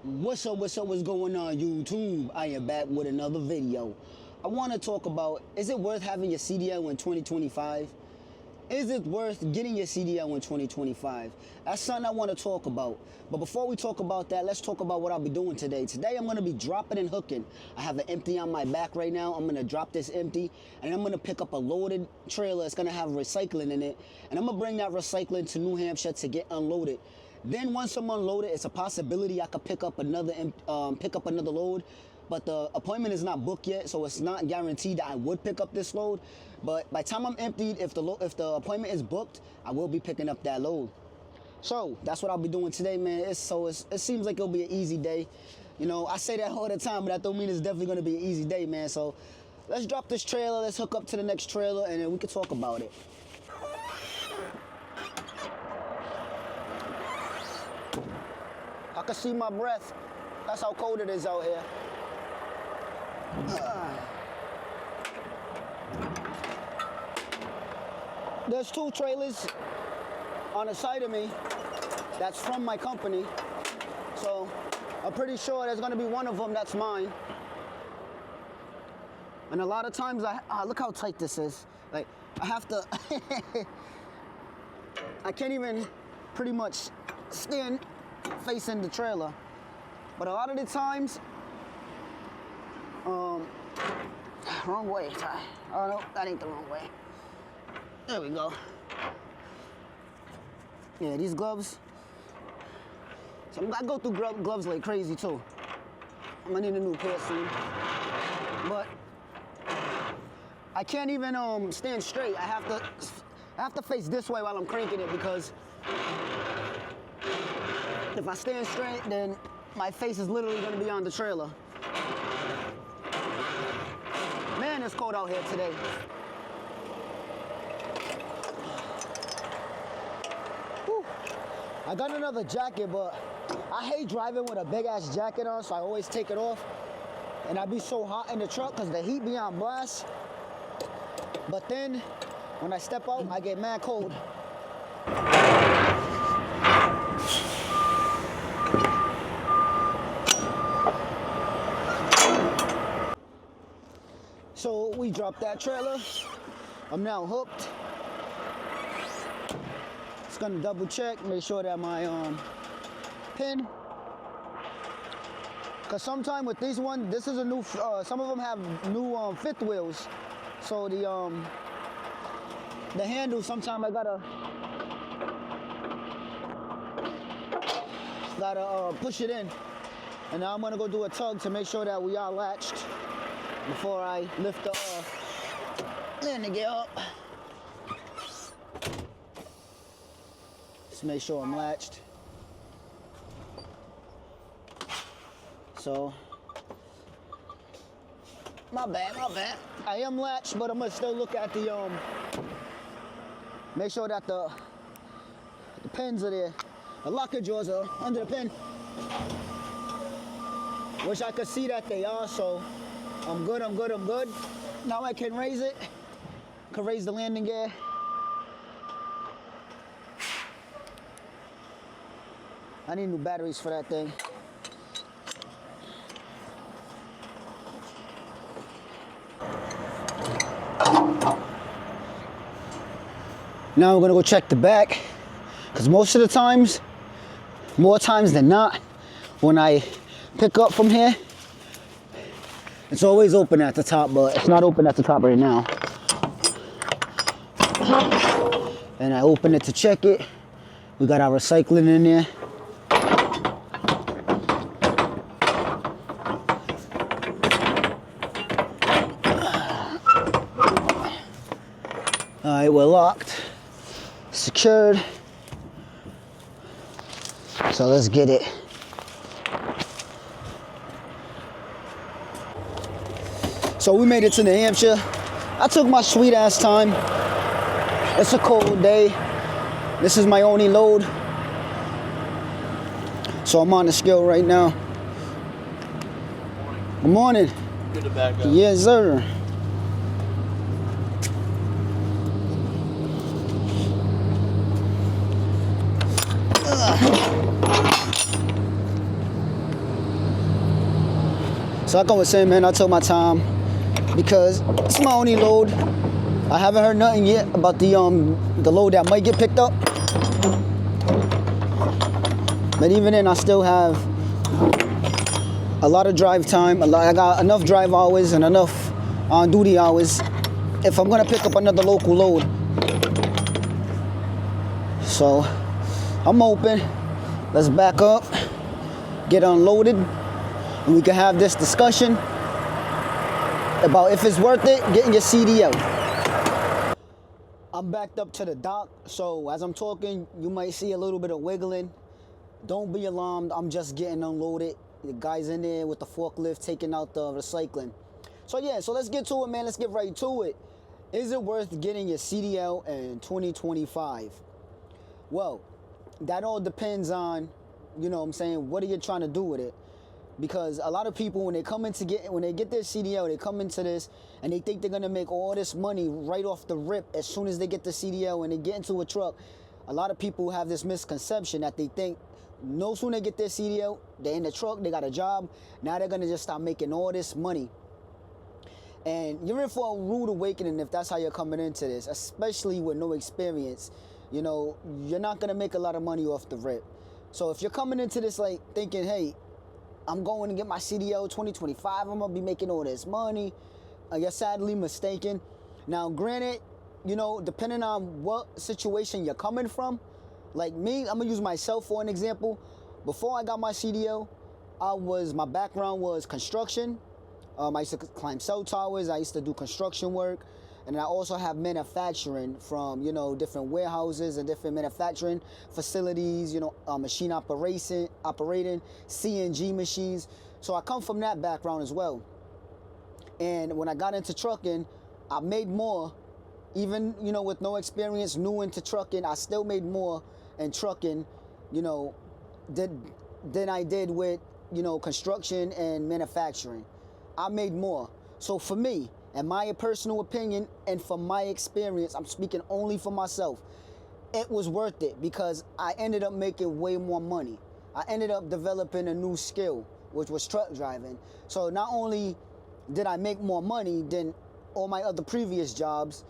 What's up, what's going on YouTube? I am back with another video. I want to talk about, is it worth having your CDL in 2025? Is it worth getting your CDL in 2025? That's something I want to talk about. But before we talk about that, let's talk about what I'll be doing today. Today I'm going to be dropping and hooking. I have an empty on my back right now. I'm going to drop this empty and I'm going to pick up a loaded trailer. It's going to have recycling in it. And I'm going to bring that recycling to New Hampshire to get unloaded. Then once I'm unloaded, it's a possibility I could pick up another load. But the appointment is not booked yet, so it's not guaranteed that I would pick up this load. But by the time I'm emptied, if the appointment is booked, I will be picking up that load. So that's what I'll be doing today, man. It seems like it'll be an easy day. You know, I say that all the time, but that don't mean it's definitely going to be an easy day, man. So let's drop this trailer, let's hook up to the next trailer, and then we can talk about it. I can see my breath. That's how cold it is out here. There's two trailers on the side of me that's from my company. So I'm pretty sure there's gonna be one of them that's mine. And a lot of times look how tight this is. Like I have to, I can't even pretty much stand facing the trailer. But a lot of the times, wrong way, Ty. Oh no, that ain't the wrong way. There we go. Yeah, these gloves. So I go through gloves like crazy too. I'm gonna need a new pair soon. But I can't even stand straight. I have to face this way while I'm cranking it because if I stand straight, then my face is literally gonna be on the trailer. Man, it's cold out here today. Whew. I got another jacket, but I hate driving with a big ass jacket on, so I always take it off. And I be so hot in the truck because the heat be on blast. But then, when I step out, I get mad cold. So we dropped that trailer. I'm now hooked. It's gonna double check, make sure that my pin. Cause sometime with these ones, this is a new. Some of them have new fifth wheels. So the handle, sometimes I gotta push it in. And now I'm gonna go do a tug to make sure that we are latched before I lift the landing gear up. Just make sure I'm latched. So, my bad. I am latched, but I'm gonna still look at the, make sure that the pins are there. The locker jaws are under the pin. Wish I could see that they are, so I'm good. Now I can raise it. Can raise the landing gear. I need new batteries for that thing. Now we're gonna go check the back, because most of the times, more times than not, when I pick up from here, it's always open at the top, but it's not open at the top right now. And I open it to check it. We got our recycling in there. All right, we're locked, secured. So let's get it. So we made it to New Hampshire. I took my sweet ass time. It's a cold day. This is my only load. So I'm on the scale right now. Good morning. Good to back up. Yes, sir. So like I was saying, man, I took my time because it's my only load. I haven't heard nothing yet about the load that might get picked up. But even then, I still have a lot of drive time. I got enough drive hours and enough on-duty hours if I'm gonna pick up another local load. So I'm open. Let's back up, get unloaded, and we can have this discussion about if it's worth it getting your CDL. I'm backed up to the dock, so as I'm talking, you might see a little bit of wiggling. Don't be alarmed, I'm just getting unloaded. The guy's in there with the forklift taking out the recycling. So yeah, so let's get to it, man. Let's get right to it. Is it worth getting your CDL in 2025? Well, that all depends on, you know what I'm saying, what are you trying to do with it? Because a lot of people, when they get their CDL, they come into this and they think they're gonna make all this money right off the rip as soon as they get the CDL and they get into a truck. A lot of people have this misconception that they think no sooner they get their CDL, they're in the truck, they got a job, now they're gonna just start making all this money. And you're in for a rude awakening if that's how you're coming into this, especially with no experience. You know, you're not gonna make a lot of money off the rip. So if you're coming into this like thinking, hey, I'm going to get my CDL 2025, I'm gonna be making all this money, you're sadly mistaken. Now, granted, you know, depending on what situation you're coming from, like me, I'm gonna use myself for an example. Before I got my CDL, my background was construction. I used to climb cell towers, I used to do construction work, and I also have manufacturing from, you know, different warehouses and different manufacturing facilities, you know, machine operating, CNG machines. So I come from that background as well. And when I got into trucking, I made more, even, you know, with no experience, new into trucking, I still made more in trucking, you know, than I did with, you know, construction and manufacturing. I made more. So for me, in my personal opinion, and from my experience, I'm speaking only for myself, it was worth it because I ended up making way more money. I ended up developing a new skill, which was truck driving. So not only did I make more money than all my other previous jobs,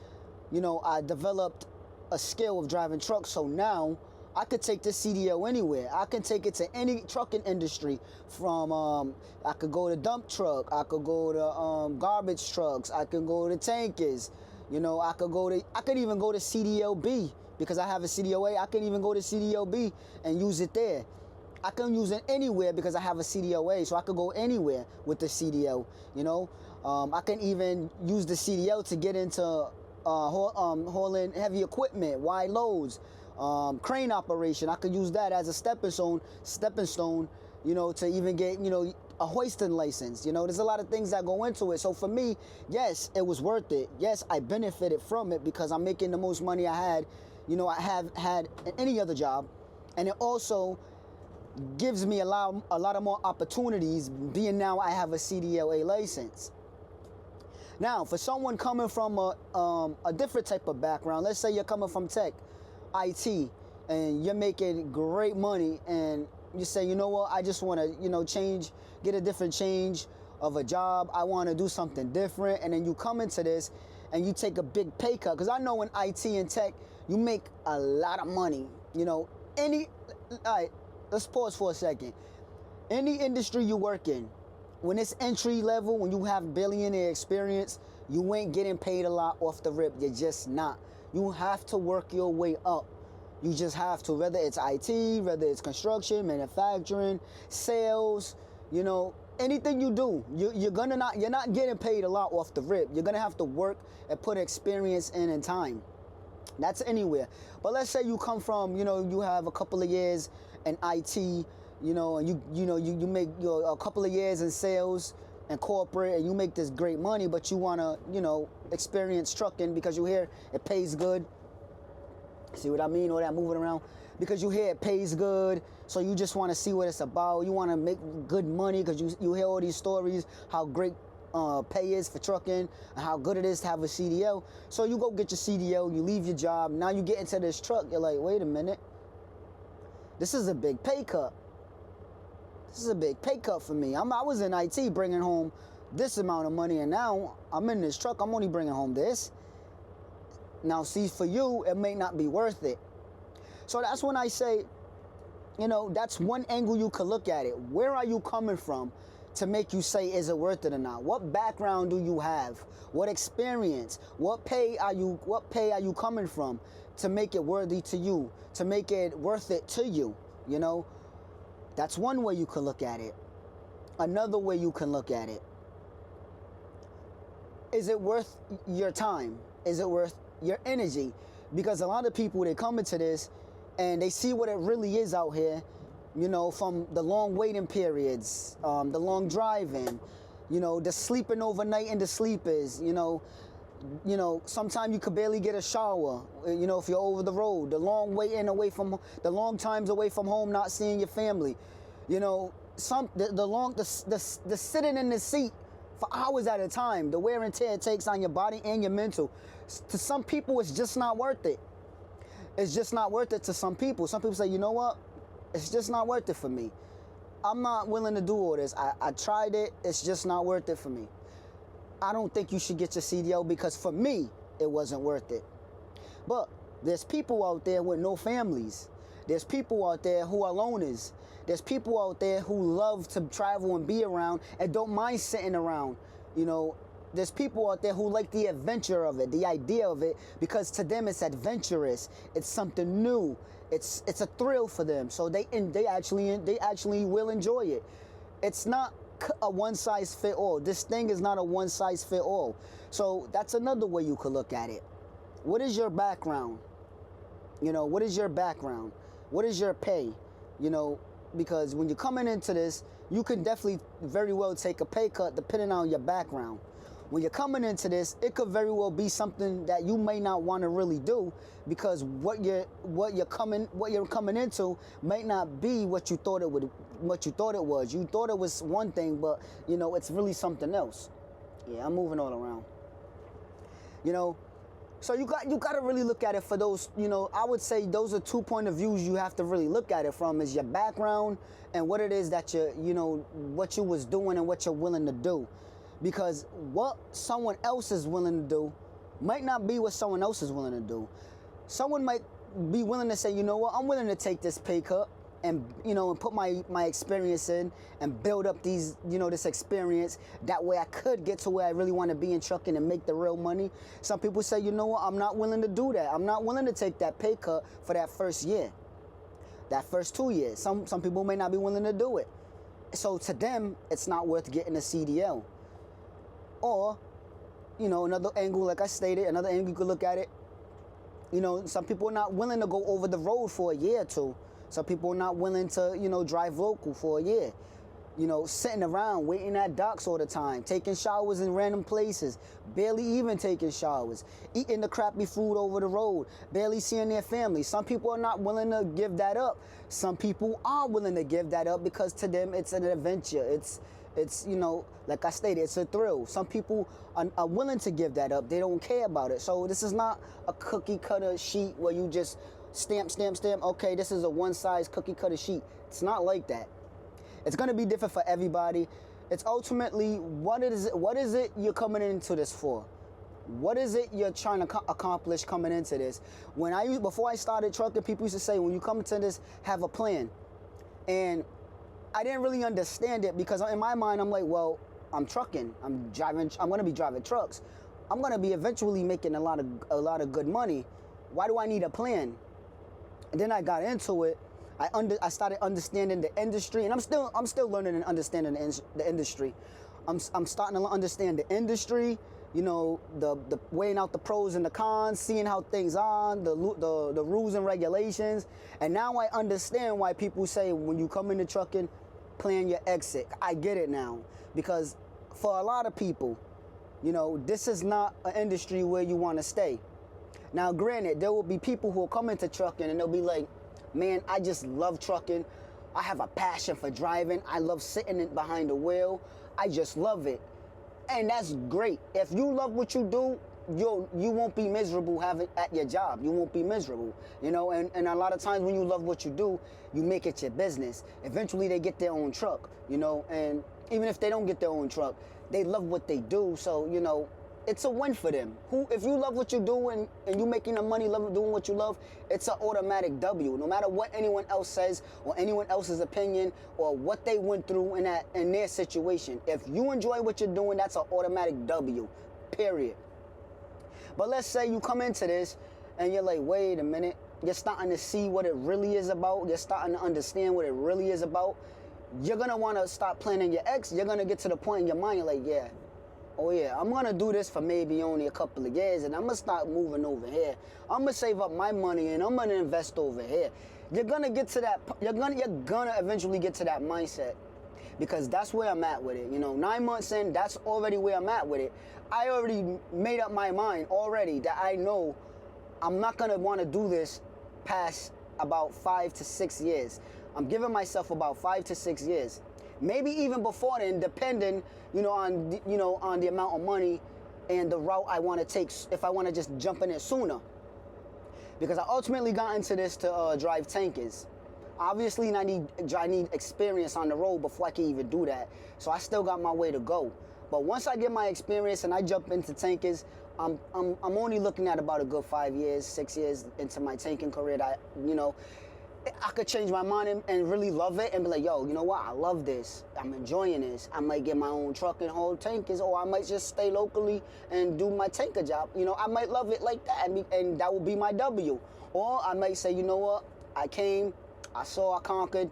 you know, I developed a skill of driving trucks. So now I could take this CDL anywhere. I can take it to any trucking industry. From I could go to dump truck, I could go to garbage trucks, I could go to tankers. You know, I could even go to CDLB because I have a CDLA. I can even go to CDLB and use it there. I can use it anywhere because I have a CDLA, so I could go anywhere with the CDL. You know, I can even use the CDL to get into hauling heavy equipment, wide loads. Crane operation, I could use that as a stepping stone, you know, to even get, you know, a hoisting license. You know, there's a lot of things that go into it. So for me, yes, it was worth it. Yes, I benefited from it because I'm making the most money I had, you know, I have had in any other job. And it also gives me a lot of more opportunities being now I have a CDLA license. Now, for someone coming from a different type of background, let's say you're coming from tech, IT, and you're making great money, and you say, you know what, I just want to, you know, get a different change of a job. I want to do something different. And then you come into this and you take a big pay cut, because I know in IT and tech you make a lot of money. You know, all right, let's pause for a second. Any industry you work in, when it's entry level, when you have billionaire experience, you ain't getting paid a lot off the rip. You're just not. You have to work your way up. You just have to, whether it's IT, whether it's construction, manufacturing, sales, you know, anything you do, you're not getting paid a lot off the rip. You're gonna have to work and put experience in time. That's anywhere. But let's say you come from, you know, you have a couple of years in IT, you know, and you make a couple of years in sales and corporate, and you make this great money, but you want to, you know, experience trucking because you hear it pays good. See what I mean? All that moving around. Because you hear it pays good, so you just want to see what it's about. You want to make good money because you hear all these stories, how great pay is for trucking and how good it is to have a CDL. So you go get your CDL, you leave your job, now you get into this truck, you're like, wait a minute, this is a big pay cut. This is a big pay cut for me. I was in IT bringing home this amount of money, and now I'm in this truck. I'm only bringing home this. Now, see, for you, it may not be worth it. So that's when I say, that's one angle you could look at it. Where are you coming from to make you say, is it worth it or not? What background do you have? What experience? What pay are you coming from to make it worthy to you, to make it worth it to you? That's one way you can look at it. Another way you can look at it. Is it worth your time? Is it worth your energy? Because a lot of people, they come into this and they see what it really is out here, from the long waiting periods, the long driving, the sleeping overnight in the sleepers, sometimes you could barely get a shower, if you're over the road, the long waiting the long times away from home, not seeing your family, the sitting in the seat for hours at a time, the wear and tear it takes on your body and your mental. To some people, it's just not worth it. It's just not worth it to some people. Some people say, you know what? It's just not worth it for me. I'm not willing to do all this. I tried it. It's just not worth it for me. I don't think you should get your CDL because for me, it wasn't worth it. But there's people out there with no families. There's people out there who are loners. There's people out there who love to travel and be around and don't mind sitting around. There's people out there who like the adventure of it, the idea of it, because to them it's adventurous. It's something new. It's a thrill for them. So they actually will enjoy it. It's not a one size fit all. This thing is not a one size fit all. So that's another way you could look at it. What is your background? What is your background? What is your pay? Because when you're coming into this, you can definitely very well take a pay cut depending on your background. When you're coming into this, it could very well be something that you may not want to really do because what you're coming into might not be what you thought it was. You thought it was one thing, but it's really something else. Yeah, I'm moving all around. So you got to really look at it for those, I would say those are 2 point of views you have to really look at it from, is your background and what it is that what you was doing and what you're willing to do. Because what someone else is willing to do might not be what someone else is willing to do. Someone might be willing to say, you know what, I'm willing to take this pay cut and, and put my experience in and build up these, this experience. That way I could get to where I really want to be in trucking and make the real money. Some people say, you know what, I'm not willing to do that. I'm not willing to take that pay cut for that first year, that first 2 years. Some people may not be willing to do it. So to them, it's not worth getting a CDL. Or, another angle, like I stated, another angle you could look at it. Some people are not willing to go over the road for a year or two. Some people are not willing to, drive local for a year. Sitting around, waiting at docks all the time, taking showers in random places, barely even taking showers, eating the crappy food over the road, barely seeing their family. Some people are not willing to give that up. Some people are willing to give that up because to them it's an adventure. It's like I stated, it's a thrill. Some people are willing to give that up. They don't care about it. So this is not a cookie cutter sheet where you just stamp. Okay, this is a one size cookie cutter sheet. It's not like that. It's going to be different for everybody. It's ultimately, what is it you're coming into this for? What is it you're trying to accomplish coming into this? Before I started trucking, people used to say, when you come into this, have a plan. And I didn't really understand it because in my mind, I'm like, well, I'm trucking. I'm going to be driving trucks. I'm going to be eventually making a lot of good money. Why do I need a plan? And then I got into it. I started understanding the industry, and I'm still learning and understanding the industry. I'm starting to understand the industry, the weighing out the pros and the cons, seeing how things are, the rules and regulations. And now I understand why people say when you come into trucking, plan your exit. I get it now, because for a lot of people, this is not an industry where you want to stay. Now, granted, there will be people who will come into trucking and they'll be like, man, I just love trucking. I have a passion for driving. I love sitting behind the wheel. I just love it. And that's great. If you love what you do, you won't be miserable having at your job. You won't be miserable, you know. And a lot of times when you love what you do, you make it your business. Eventually they get their own truck, you know. And even if they don't get their own truck, they love what they do. So, you know, it's a win for them. If you love what you do and you making the money doing what you love, it's an automatic W. No matter what anyone else says or anyone else's opinion or what they went through in their situation. If you enjoy what you're doing, that's an automatic W, period. But let's say you come into this and you're like, wait a minute, you're starting to see what it really is about. You're starting to understand what it really is about. You're going to want to stop planning your ex. You're going to get to the point in your mind, you're like, yeah, oh yeah, I'm going to do this for maybe only a couple of years and I'm going to start moving over here. I'm going to save up my money and I'm going to invest over here. You're going to get to that, you're going to eventually get to that mindset because that's where I'm at with it. You know, 9 months in, that's already where I'm at with it. I already made up my mind already that I know I'm not going to want to do this past about 5 to 6 years. I'm giving myself about 5 to 6 years. Maybe even before then, depending, on the amount of money and the route I want to take, if I want to just jump in it sooner. Because I ultimately got into this to drive tankers. Obviously, I need experience on the road before I can even do that. So I still got my way to go. But once I get my experience and I jump into tankers, I'm only looking at about a good 5 years, 6 years into my tanking career. I could change my mind and really love it and be like, yo, you know what? I love this. I'm enjoying this. I might get my own truck and haul tankers, or I might just stay locally and do my tanker job. I might love it like that, and that will be my W. Or I might say, you know what? I came, I saw, I conquered.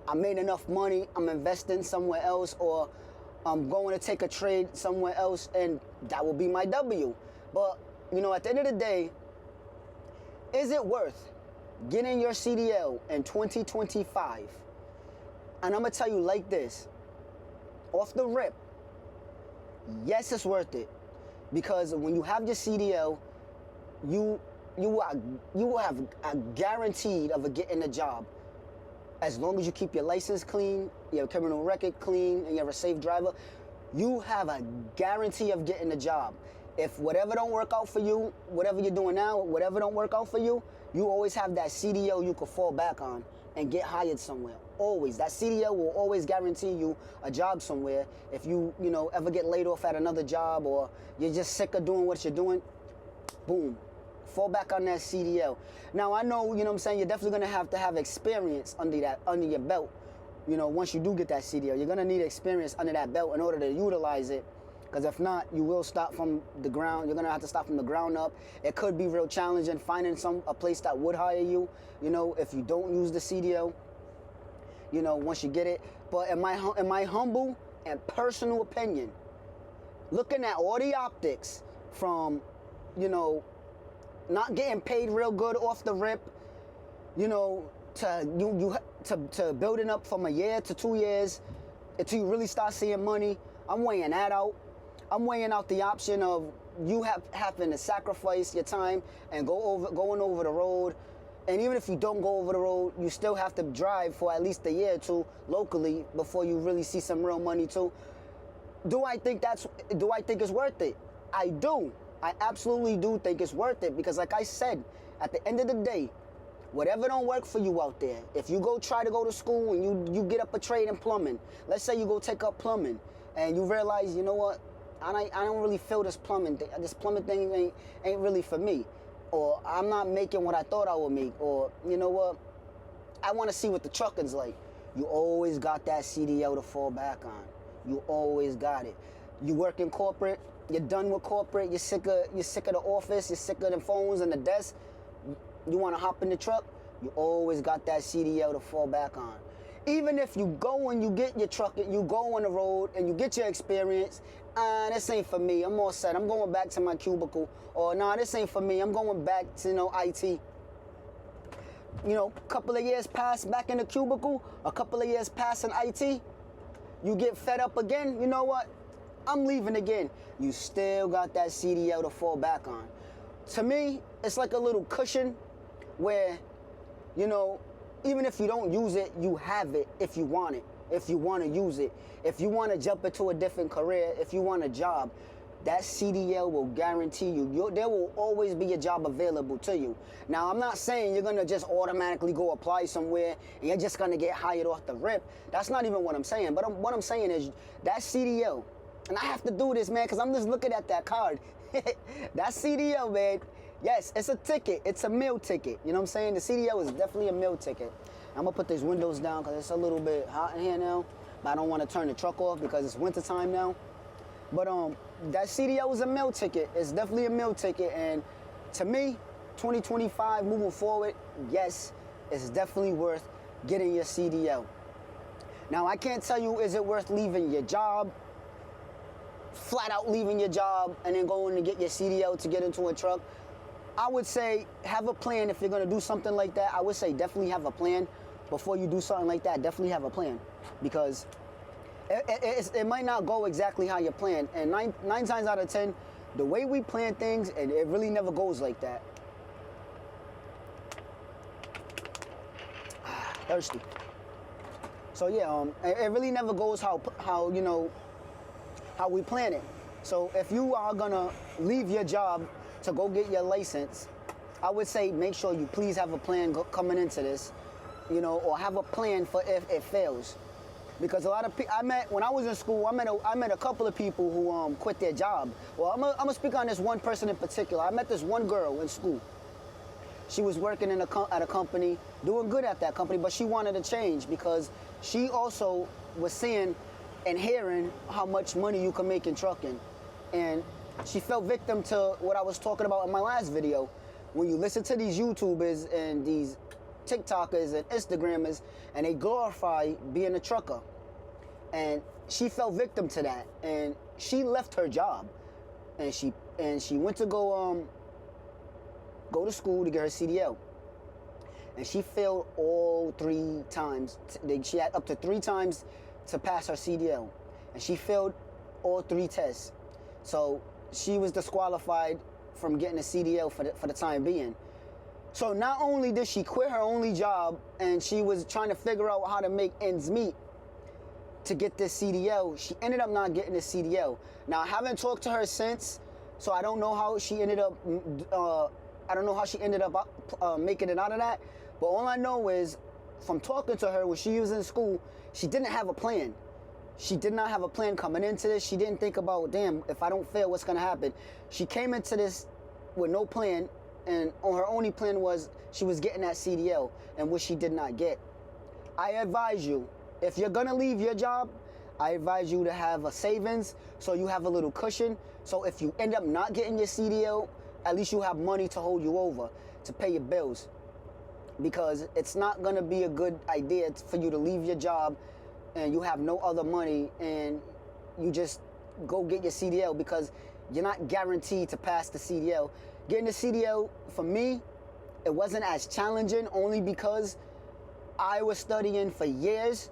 I made enough money. I'm investing somewhere else, or I'm going to take a trade somewhere else, and that will be my W. But, at the end of the day, is it worth getting your CDL in 2025? And I'm going to tell you like this, off the rip, yes, it's worth it. Because when you have your CDL, you have a guaranteed of getting a job. As long as you keep your license clean, your criminal record clean, and you're a safe driver, you have a guarantee of getting a job. If whatever don't work out for you, whatever you're doing now, whatever don't work out for you, you always have that CDL you could fall back on and get hired somewhere. Always. That CDL will always guarantee you a job somewhere. If you ever get laid off at another job, or you're just sick of doing what you're doing, boom, fall back on that CDL. Now, I know, you're definitely going to have experience under your belt. Once you do get that CDL, you're going to need experience under that belt in order to utilize it. Because if not, you will start from the ground. You're going to have to start from the ground up. It could be real challenging finding a place that would hire you, if you don't use the CDL, once you get it. But in my humble and personal opinion, looking at all the optics from, not getting paid real good off the rip, to building up from a year to 2 years until you really start seeing money, I'm weighing that out. I'm weighing out the option of you having to sacrifice your time and going over the road. And even if you don't go over the road, you still have to drive for at least a year or two locally before you really see some real money too. Do I think it's worth it? I do. I absolutely do think it's worth it, because like I said, at the end of the day, whatever don't work for you out there, if you try to go to school and you get up a trade in plumbing, let's say you go take up plumbing and you realize, you know what, I don't really feel this plumbing thing. This plumbing thing ain't really for me. Or I'm not making what I thought I would make. Or, you know what, I want to see what the trucking's like. You always got that CDL to fall back on. You always got it. You work in corporate, you're done with corporate, you're sick of the office, you're sick of the phones and the desk, you want to hop in the truck, you always got that CDL to fall back on. Even if you go and you get your truck, you go on the road and you get your experience, this ain't for me, I'm all set, I'm going back to my cubicle, or nah, this ain't for me, I'm going back to IT. A couple of years pass back in the cubicle, a couple of years pass in IT, you get fed up again, you know what, I'm leaving again. You still got that CDL to fall back on. To me, it's like a little cushion where, even if you don't use it, you have it if you want it, if you want to use it. If you want to jump into a different career, if you want a job, that CDL will guarantee you, there will always be a job available to you. Now, I'm not saying you're gonna just automatically go apply somewhere and you're just gonna get hired off the rip. That's not even what I'm saying. But what I'm saying is that CDL, and I have to do this, man, because I'm just looking at that card. That CDL, man, yes, it's a ticket. It's a meal ticket. You know what I'm saying? The CDL is definitely a meal ticket. I'm gonna put these windows down because it's a little bit hot in here now. But I don't want to turn the truck off because it's winter time now. But that CDL is a meal ticket. It's definitely a meal ticket. And to me, 2025 moving forward, yes, it's definitely worth getting your CDL. Now, I can't tell you, is it worth leaving your job, flat out leaving your job, and then going to get your CDL to get into a truck? I would say have a plan. If you're going to do something like that, I would say definitely have a plan. Before you do something like that, definitely have a plan. Because it might not go exactly how you plan. And nine times out of 10, the way we plan things, it really never goes like that. Thirsty. So yeah, it really never goes how we plan it. So if you are gonna leave your job to go get your license, I would say make sure you please have a plan coming into this, or have a plan for if it fails. Because a lot of people, when I was in school, I met a couple of people who quit their job. Well, I'm gonna speak on this one person in particular. I met this one girl in school. She was working at a company, doing good at that company, but she wanted to change because she also was seeing and hearing how much money you can make in trucking. And she fell victim to what I was talking about in my last video. When you listen to these YouTubers and these TikTokers and Instagrammers, and they glorify being a trucker. And she fell victim to that, and she left her job, and she went to go to school to get her CDL, and she failed all 3 times. She had up to 3 times to pass her CDL, and she failed all 3 tests. So she was disqualified from getting a CDL for the time being. So not only did she quit her only job and she was trying to figure out how to make ends meet to get this CDL, she ended up not getting the CDL. Now, I haven't talked to her since, so I don't know how she ended up. Making it out of that. But all I know is, from talking to her when she was in school, she didn't have a plan. She did not have a plan coming into this. She didn't think about, damn, if I don't fail, what's gonna happen? She came into this with no plan. And her only plan was she was getting that CDL, and which she did not get. I advise you, if you're gonna leave your job, I advise you to have a savings so you have a little cushion. So if you end up not getting your CDL, at least you have money to hold you over to pay your bills. Because it's not gonna be a good idea for you to leave your job and you have no other money and you just go get your CDL, because you're not guaranteed to pass the CDL. Getting the CDL, for me, it wasn't as challenging, only because I was studying for years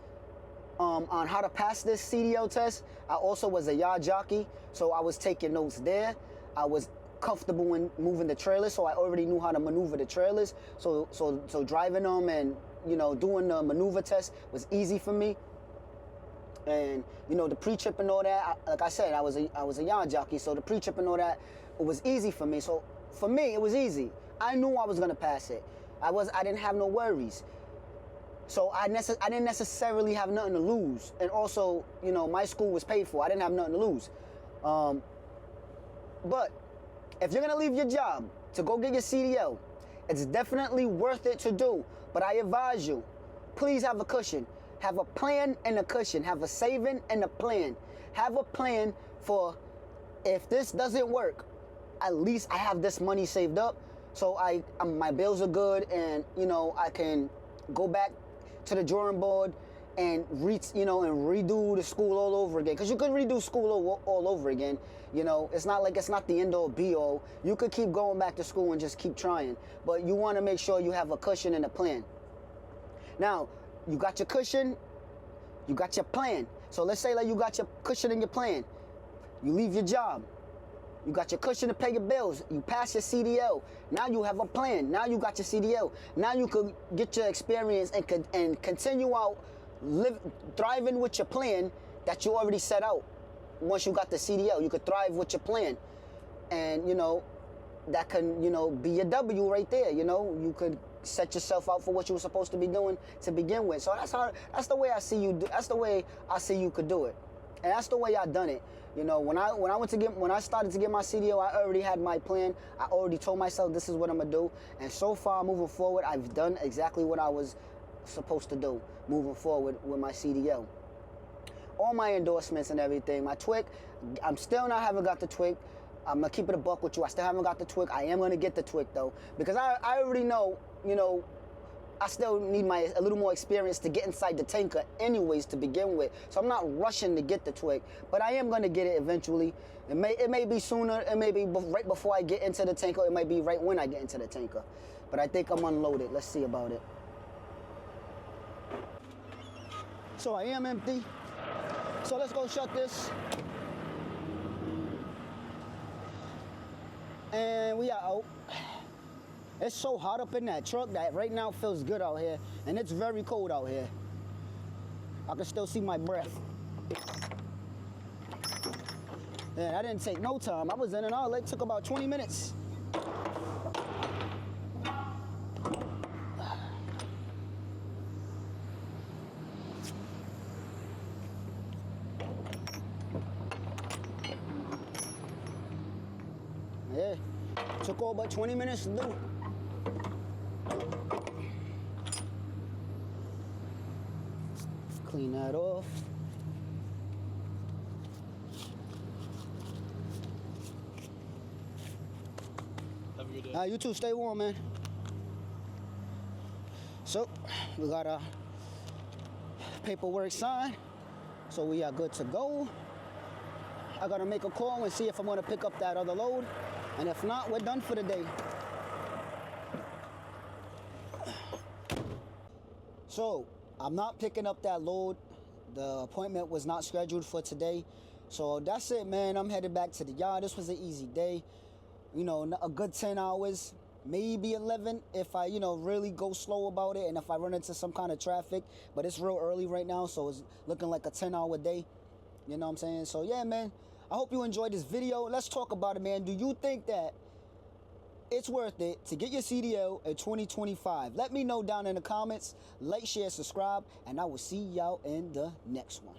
on how to pass this CDL test. I also was a yard jockey, so I was taking notes there. I was comfortable in moving the trailers, so I already knew how to maneuver the trailers. So driving them and doing the maneuver test was easy for me. And the pre-trip and all that, like I said, I was a yard jockey, so the pre-trip and all that, it was easy for me. So for me, it was easy. I knew I was gonna pass it. I didn't have no worries. So I didn't necessarily have nothing to lose. And also, my school was paid for. I didn't have nothing to lose. But if you're gonna leave your job to go get your CDL, it's definitely worth it to do. But I advise you, please have a cushion. Have a plan and a cushion. Have a saving and a plan. Have a plan for, if this doesn't work, at least I have this money saved up, so my bills are good, and I can go back to the drawing board and redo the school all over again. Because you could redo school all over again. It's not like it's not the end all be all. You could keep going back to school and just keep trying, but you want to make sure you have a cushion and a plan. Now, you got your cushion, you got your plan. So let's say you got your cushion and your plan. You leave your job. You got your cushion to pay your bills. You pass your CDL. Now you have a plan. Now you got your CDL. Now you could get your experience and continue out thriving with your plan that you already set out. once you got the CDL. You could thrive with your plan. And, you know, that can, you know, be your W right there. You know, you could set yourself out for what you were supposed to be doing to begin with. So that's the way I see you. That's the way I see you could do it. And that's the way I done it. You know, when I started to get my CDL, I already had my plan. I already told myself this is what I'm gonna do. And so far, moving forward, I've done exactly what I was supposed to do moving forward with my CDL. All my endorsements and everything. My TWIC, I'm still not haven't got the TWIC. I'm gonna keep it a buck with you. I still haven't got the TWIC. I am gonna get the TWIC though, because I already know, you know, I still need a little more experience to get inside the tanker anyways to begin with. So I'm not rushing to get the TWIC, but I am gonna get it eventually. It may be sooner, it may be right before I get into the tanker, it might be right when I get into the tanker. But I think I'm unloaded. Let's see about it. So I am empty. So let's go shut this. And we are out. It's so hot up in that truck that right now feels good out here. And it's very cold out here. I can still see my breath. Yeah, that didn't take no time. I was in and out. It took about 20 minutes. Yeah, took all but 20 minutes to do. Clean that off. Have a good day. You too, stay warm, man. So, we got our paperwork signed, so we are good to go. I gotta make a call and see if I'm gonna pick up that other load, and if not, we're done for the day. So, I'm not picking up that load. The appointment was not scheduled for today. So that's it, man. I'm headed back to the yard. This was an easy day. You know, a good 10 hours, maybe 11 if I, you know, really go slow about it and if I run into some kind of traffic. But it's real early right now, so it's looking like a 10-hour day. You know what I'm saying? So yeah, man, I hope you enjoyed this video. Let's talk about it, man. Do you think that it's worth it to get your CDL in 2025? Let me know down in the comments. Like, share, subscribe, and I will see y'all in the next one.